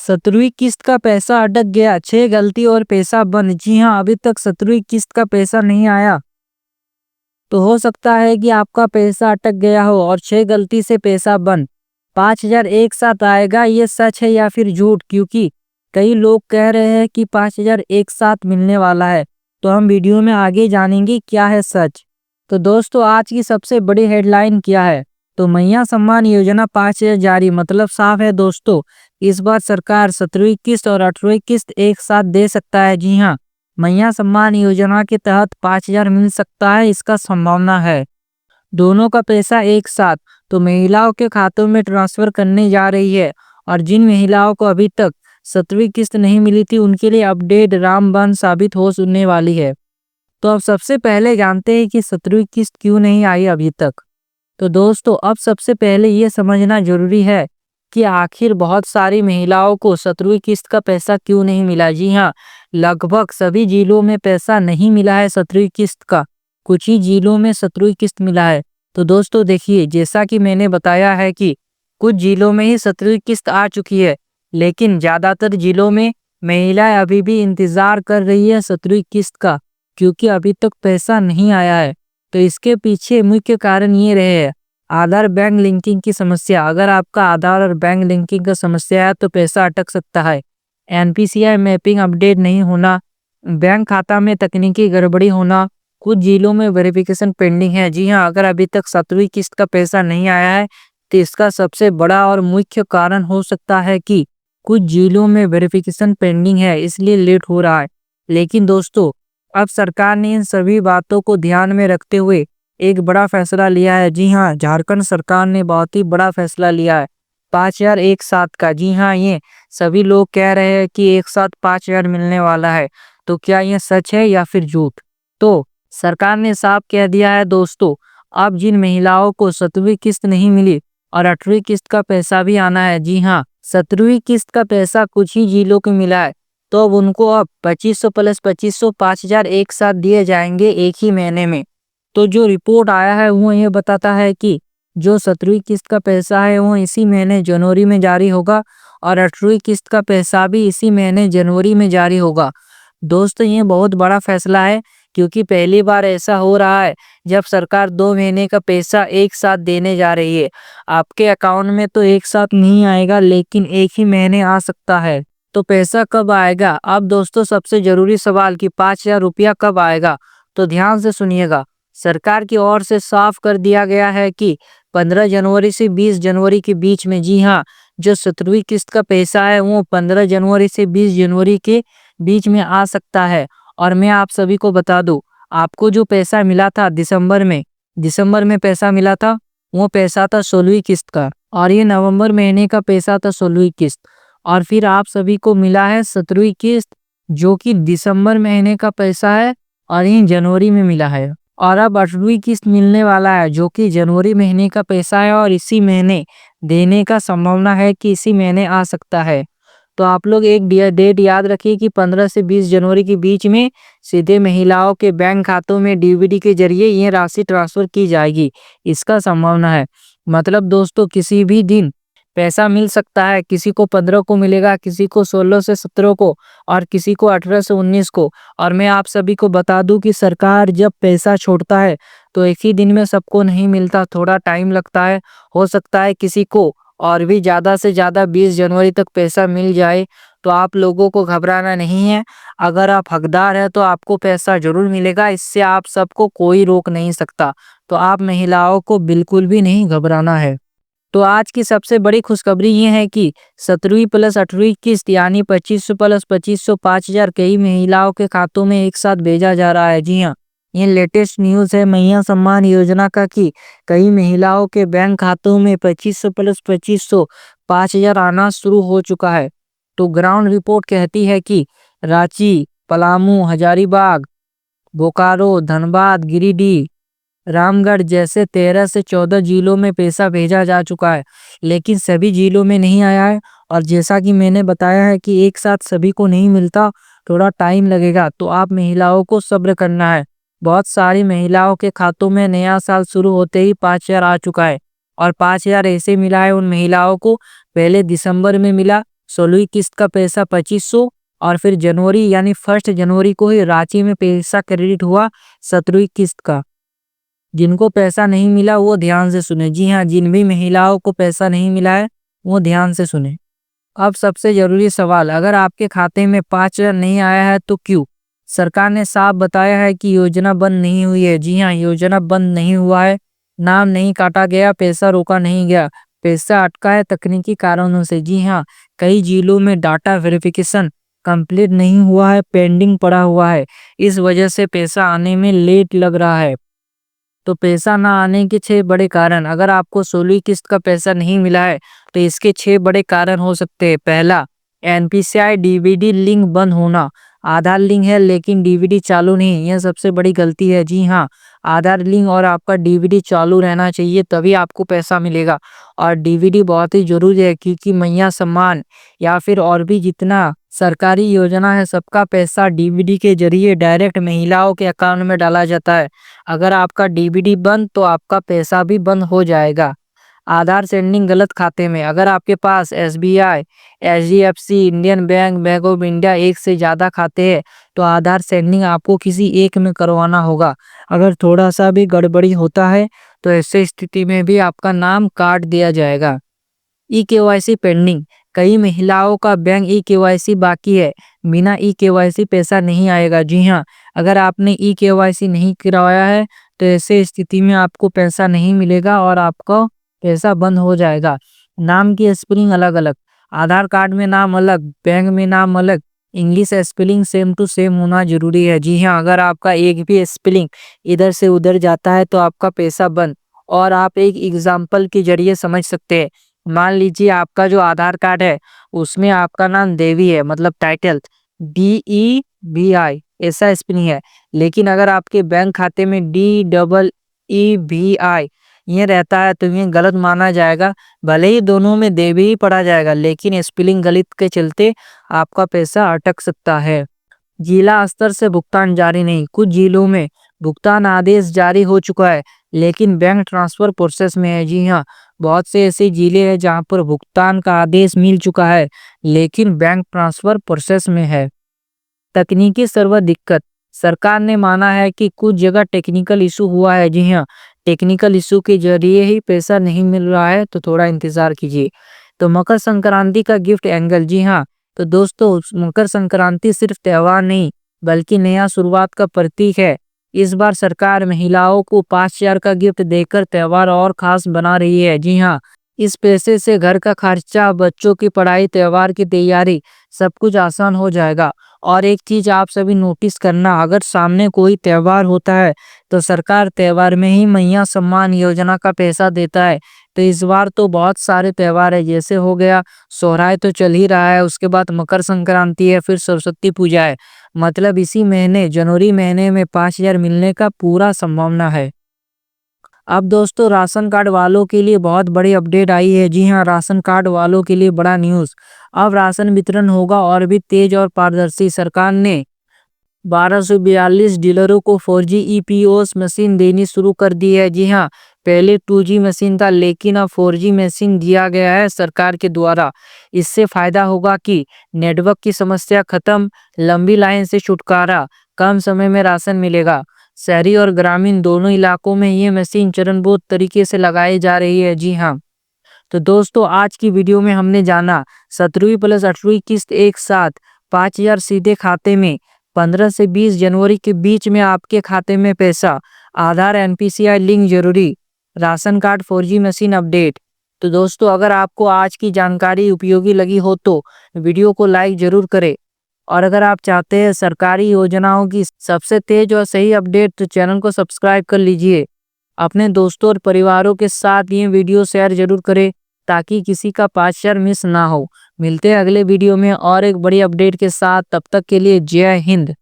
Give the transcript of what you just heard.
17वीं किस्त का पैसा अटक गया, 6 गलती और पैसा बंद। जी हाँ, अभी तक 17वीं किस्त का पैसा नहीं आया, तो हो सकता है कि आपका पैसा अटक गया हो और 6 गलती से पैसा बंद। 5,000 एक साथ आएगा, ये सच है या फिर झूठ? क्योंकि कई लोग कह रहे हैं कि 5,000 एक साथ मिलने वाला है, तो हम वीडियो में आगे जानेंगे क्या है सच। तो दोस्तों, आज की सबसे बड़ी हेडलाइन क्या है? तो मैया सम्मान योजना 5,000 जारी, मतलब साफ है दोस्तों, इस बार सरकार 17वीं किस्त और 18वीं किस्त एक साथ दे सकता है। जी हाँ, मैया सम्मान योजना के तहत 5,000 मिल सकता है, इसका संभावना है। दोनों का पैसा एक साथ तो महिलाओं के खातों में ट्रांसफर करने जा रही है। और जिन महिलाओं को अभी तक 17वीं किस्त नहीं मिली थी, उनके लिए अपडेट रामबाण साबित हो सुनने वाली है। तो अब सबसे पहले जानते हैं कि 17वीं किस्त क्यों नहीं आई अभी तक। तो दोस्तों, अब सबसे पहले ये समझना जरूरी है कि आखिर बहुत सारी महिलाओं को 17वीं किस्त का पैसा क्यों नहीं मिला। जी हाँ, लगभग सभी जिलों में पैसा नहीं मिला है 17वीं किस्त का, कुछ ही जिलों में 17वीं किस्त मिला है। तो दोस्तों देखिए, जैसा कि मैंने बताया है कि कुछ जिलों में ही 17वीं किस्त आ चुकी है, लेकिन ज़्यादातर जिलों में महिलाएं अभी भी इंतज़ार कर रही है 17वीं किस्त का, क्योंकि अभी तक पैसा नहीं आया है। तो इसके पीछे मुख्य कारण ये रहे हैं आधार बैंक लिंकिंग की समस्या। अगर आपका आधार और बैंक लिंकिंग का समस्या है तो पैसा अटक सकता है। एनपीसीआई मैपिंग अपडेट नहीं होना, बैंक खाता में तकनीकी गड़बड़ी होना, कुछ जिलों में वेरिफिकेशन पेंडिंग है। जी हाँ, अगर अभी तक 17वीं किस्त का पैसा नहीं आया है तो इसका सबसे बड़ा और मुख्य कारण हो सकता है कि कुछ जिलों में वेरिफिकेशन पेंडिंग है, इसलिए लेट हो रहा है। लेकिन दोस्तों, अब सरकार ने इन सभी बातों को ध्यान में रखते हुए एक बड़ा फैसला लिया है। जी हाँ, झारखंड सरकार ने बहुत ही बड़ा फैसला लिया है 5,000 एक साथ का। जी हाँ, ये सभी लोग कह रहे हैं कि एक साथ 5,000 मिलने वाला है, तो क्या ये सच है या फिर झूठ? तो सरकार ने साफ कह दिया है दोस्तों, अब जिन महिलाओं को 17वीं किस्त नहीं मिली और 18वीं किस्त का पैसा भी आना है, जी हाँ, 17वीं किस्त का पैसा कुछ ही जिलों को मिला है, तो अब उनको अब 2,500 प्लस 2,500 5,000 एक साथ दिए जाएंगे एक ही महीने में। तो जो रिपोर्ट आया है वो ये बताता है कि जो 17वीं किस्त का पैसा है वो इसी महीने जनवरी में जारी होगा और 18वीं किस्त का पैसा भी इसी महीने जनवरी में जारी होगा। दोस्तों, ये बहुत बड़ा फैसला है, क्योंकि पहली बार ऐसा हो रहा है जब सरकार 2 महीने का पैसा एक साथ देने जा रही है। आपके अकाउंट में तो एक साथ नहीं आएगा, लेकिन एक ही महीने आ सकता है। तो पैसा कब आएगा? अब दोस्तों, सबसे जरूरी सवाल कि 5,000 रुपया कब आएगा, तो ध्यान से सुनिएगा। सरकार की ओर से साफ कर दिया गया है कि 15 जनवरी से 20 जनवरी के बीच में। जी हाँ, जो 17वीं किस्त का पैसा है वो 15 जनवरी से 20 जनवरी के बीच में आ सकता है। और मैं आप सभी को बता दूं, आपको जो पैसा मिला था दिसंबर में पैसा मिला था, वो पैसा था 16वीं किस्त का, और ये नवंबर महीने का पैसा था 16वीं किस्त। और फिर आप सभी को मिला है 17वीं किस्त, जो कि दिसंबर महीने का पैसा है और ये जनवरी में मिला है। और अब 18वीं किस्त मिलने वाला है, जो कि जनवरी महीने का पैसा है और इसी महीने देने का संभावना है कि इसी महीने आ सकता है। तो आप लोग एक डेट याद रखिए कि 15 से 20 जनवरी के बीच में सीधे महिलाओं के बैंक खातों में डीबीटी के जरिए ये राशि ट्रांसफर की जाएगी, इसका संभावना है। मतलब दोस्तों, किसी भी दिन पैसा मिल सकता है, किसी को 15 को मिलेगा, किसी को 16 से 17 को, और किसी को 18 से 19 को। और मैं आप सभी को बता दूं कि सरकार जब पैसा छोड़ता है तो एक ही दिन में सबको नहीं मिलता, थोड़ा टाइम लगता है। हो सकता है किसी को और भी ज़्यादा से ज़्यादा 20 जनवरी तक पैसा मिल जाए। तो आप लोगों को घबराना नहीं है, अगर आप हकदार हैं तो आपको पैसा जरूर मिलेगा, इससे आप सबको कोई रोक नहीं सकता। तो आप महिलाओं को बिल्कुल भी नहीं घबराना है। तो आज की सबसे बड़ी खुशखबरी ये है कि 17वीं प्लस 18वीं किस्त यानी 2,500 प्लस 2,500 5,000 कई महिलाओं के खातों में एक साथ भेजा जा रहा है। जी हाँ, ये लेटेस्ट न्यूज़ है मैया सम्मान योजना का कि कई महिलाओं के बैंक खातों में 2,500 प्लस 2,500 5,000 आना शुरू हो चुका है। तो ग्राउंड रिपोर्ट कहती है कि रांची, पलामू, हजारीबाग, बोकारो, धनबाद, गिरिडीह, रामगढ़ जैसे 13 से 14 जिलों में पैसा भेजा जा चुका है, लेकिन सभी जिलों में नहीं आया है। और जैसा कि मैंने बताया है कि एक साथ सभी को नहीं मिलता, थोड़ा टाइम लगेगा, तो आप महिलाओं को सब्र करना है। बहुत सारी महिलाओं के खातों में नया साल शुरू होते ही 5,000 आ चुका है, और 5,000 ऐसे मिला है उन महिलाओं को, पहले दिसंबर में मिला, 16वीं किस्त का पैसा 2500 और फिर जनवरी यानी 1 जनवरी को ही रांची में पैसा क्रेडिट हुआ 17वीं किस्त का। जिनको पैसा नहीं मिला वो ध्यान से सुने। जी हाँ, जिन भी महिलाओं को पैसा नहीं मिला है वो ध्यान से सुने। अब सबसे जरूरी सवाल, अगर आपके खाते में 5,000 नहीं आया है तो क्यों? सरकार ने साफ बताया है कि योजना बंद नहीं हुई है। जी हाँ, योजना बंद नहीं हुआ है, नाम नहीं काटा गया, पैसा रोका नहीं गया, पैसा अटका है तकनीकी कारणों से। जी हाँ, कई जिलों में डाटा वेरिफिकेशन कंप्लीट नहीं हुआ है, पेंडिंग पड़ा हुआ है, इस वजह से पैसा आने में लेट लग रहा है। तो पैसा ना आने के 6 बड़े कारण, अगर आपको 16वीं किस्त का पैसा नहीं मिला है तो इसके 6 बड़े कारण हो सकते हैं। पहला, एनपीसीआई डीबीडी लिंक बंद होना। आधार लिंक है लेकिन डीबीडी चालू नहीं, यह सबसे बड़ी गलती है। जी हाँ, आधार लिंक और आपका डीबीडी चालू रहना चाहिए तभी आपको पैसा मिलेगा। और डीबीडी बहुत ही जरूरी है क्योंकि मैया सम्मान या फिर और भी जितना सरकारी योजना है सबका पैसा डीबीडी के जरिए डायरेक्ट महिलाओं के अकाउंट में डाला जाता है। अगर आपका डीबीडी बंद तो आपका पैसा भी बंद हो जाएगा। आधार सेंडिंग गलत खाते में, अगर आपके पास SBI, HDFC, Indian bank, bank of India एक से ज़्यादा खाते हैं तो आधार सेंडिंग आपको किसी एक में करवाना होगा। अगर थोड़ा सा भी गड़बड़ी होता है तो ऐसे स्थिति में भी आपका नाम काट दिया जाएगा। ई केवाईसी पेंडिंग, कई महिलाओं का बैंक ई केवाईसी बाकी है, बिना ई केवाईसी पैसा नहीं आएगा। जी हाँ, अगर आपने ई केवाईसी नहीं करवाया है तो ऐसे स्थिति में आपको पैसा नहीं मिलेगा और आपका पैसा बंद हो जाएगा। नाम की स्पेलिंग अलग अलग, आधार कार्ड में नाम अलग, बैंक में नाम अलग, English spelling same to same होना जरूरी है। जी हाँ, अगर आपका एक भी स्पेलिंग इधर से उधर जाता है तो आपका पैसा बंद। और आप एक एग्जाम्पल के जरिए समझ सकते हैं। मान लीजिए आपका जो आधार कार्ड है उसमें आपका नाम देवी है, मतलब टाइटल DEVI ऐसा स्पेलिंग है, लेकिन अगर आपके बैंक खाते में DEEVI ये रहता है तो ये गलत माना जाएगा। भले ही दोनों में देवी ही पढ़ा जाएगा लेकिन स्पेलिंग गलत के चलते आपका पैसा अटक सकता है। जिला स्तर से भुगतान जारी नहीं, कुछ जिलों में भुगतान आदेश जारी हो चुका है लेकिन बैंक ट्रांसफर प्रोसेस में है। जी हाँ, बहुत से ऐसे जिले हैं जहां पर भुगतान का आदेश मिल चुका है लेकिन बैंक ट्रांसफर प्रोसेस में है। तकनीकी सर्वर दिक्कत, सरकार ने माना है कि कुछ जगह टेक्निकल इशू हुआ है। जी हाँ, टेक्निकल इशू के जरिए ही पैसा नहीं मिल रहा है तो थोड़ा इंतजार कीजिए। तो मकर संक्रांति का गिफ्ट एंगल, जी हाँ, तो दोस्तों मकर संक्रांति सिर्फ त्योहार नहीं बल्कि नया शुरुआत का प्रतीक है। इस बार सरकार महिलाओं को 5,000 का गिफ्ट देकर त्योहार और खास बना रही है। जी हाँ, इस पैसे से घर का खर्चा, बच्चों की पढ़ाई, त्योहार की तैयारी सब कुछ आसान हो जाएगा। और एक चीज आप सभी नोटिस करना, अगर सामने कोई त्योहार होता है तो सरकार त्योहार में ही मैया सम्मान योजना का पैसा देता है। तो इस बार तो बहुत सारे त्योहार है, जैसे हो गया सोहराय तो चल ही रहा है, उसके बाद मकर संक्रांति है, फिर सरस्वती पूजा है, मतलब इसी महीने जनवरी महीने में 5,000 मिलने का पूरा संभावना है। अब दोस्तों राशन कार्ड वालों के लिए बहुत बड़ी अपडेट आई है। जी हाँ, राशन कार्ड वालों के लिए बड़ा न्यूज़, अब राशन वितरण होगा और भी तेज और पारदर्शी। सरकार ने 1242 डीलरों को 4G EPOS मशीन देनी शुरू कर दी है। जी हाँ, पहले 2G मशीन था लेकिन अब 4G मशीन दिया गया है सरकार के द्वारा। इससे फायदा होगा कि नेटवर्क की समस्या खत्म, लंबी लाइन से छुटकारा, कम समय में राशन मिलेगा। शहरी और ग्रामीण दोनों इलाकों में ये मशीन चरणबद्ध तरीके से लगाई जा रही है। जी हाँ, तो दोस्तों आज की वीडियो में हमने जाना 17वीं प्लस 18वीं किस्त एक साथ 5,000 सीधे खाते में, 15 से 20 जनवरी के बीच में आपके खाते में पैसा, आधार एनपीसीआई लिंक जरूरी, ration card 4G machine update. तो दोस्तों अगर आपको आज की जानकारी उपयोगी लगी हो तो वीडियो को लाइक जरूर करें, और अगर आप चाहते हैं सरकारी योजनाओं की सबसे तेज और सही अपडेट तो चैनल को सब्सक्राइब कर लीजिए। अपने दोस्तों और परिवारों के साथ ये वीडियो शेयर जरूर करें ताकि किसी का 5,000 मिस ना हो। मिलते हैं अगले वीडियो में और एक बड़ी अपडेट के साथ, तब तक के लिए जय हिंद।